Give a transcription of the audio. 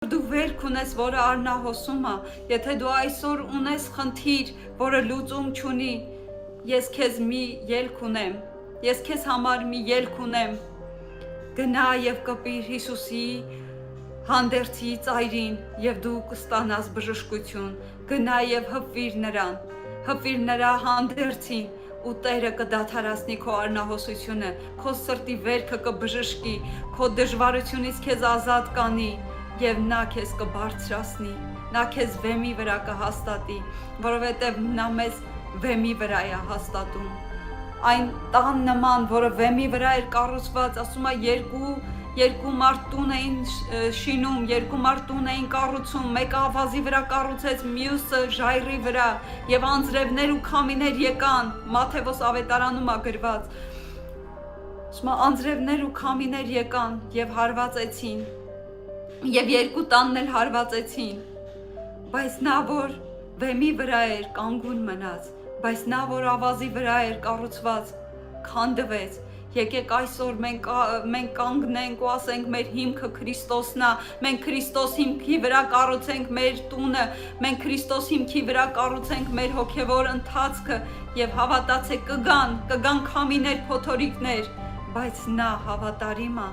Դու վերք ունես, որը առնահոսում է, եթե դու այսօր ունես խնդիր, որը լուծում չունի, ես քեզ մի ելք ունեմ, ես քեզ համար մի ելք ունեմ, գնա և կպիր Հիսուսի հանդերձի ծայրին և դու կստանաս բժշկություն, գնա և հպվիր նրա հանդերձին ու Տերը կդադարեցնի քո առնահոսությունը, քո սրտի վերքը կբժշկի, քո դժվարությունից քեզ ազատ կանի և նա քեզ կբարձրացնի, նա քեզ վեմի վրա կհաստատի, որովհետև նա մեզ վեմի վրա է հաստատում, այն տան նման, որը վեմի վրա էր կառուցված, ասում է երկու մարդ տուն էին շինում, երկու մարդ տուն էին կառուցում, մեկը ավազի վրա կառուցեց, մյուսը ժայռի վրա, և անձրևներ ու քամիներ եկան, Մատթեոս ավետարանում է գրված, ասում է անձրևներ ու քամիներ եկան և հարվածեցին, և երկու տանն էլ հարվածեցին, բայց նա, որ վեմի վրա էր, կանգուն մնաց, բայց նա, որ ավազի վրա էր կառուցված, քանդվեց, եկեք այսօր մենք կանգնենք ու ասենք մեր հիմքը Քրիստոսն է, մենք Քրիստոս հիմքի վրա կառուցենք մեր տունը, մենք Քրիստոս հիմքի վրա կառուցենք մեր հոգևոր ընթացքը և հավատացեք կգան քամիներ, փոթորիկներ, բայց նա հավատարիմ է,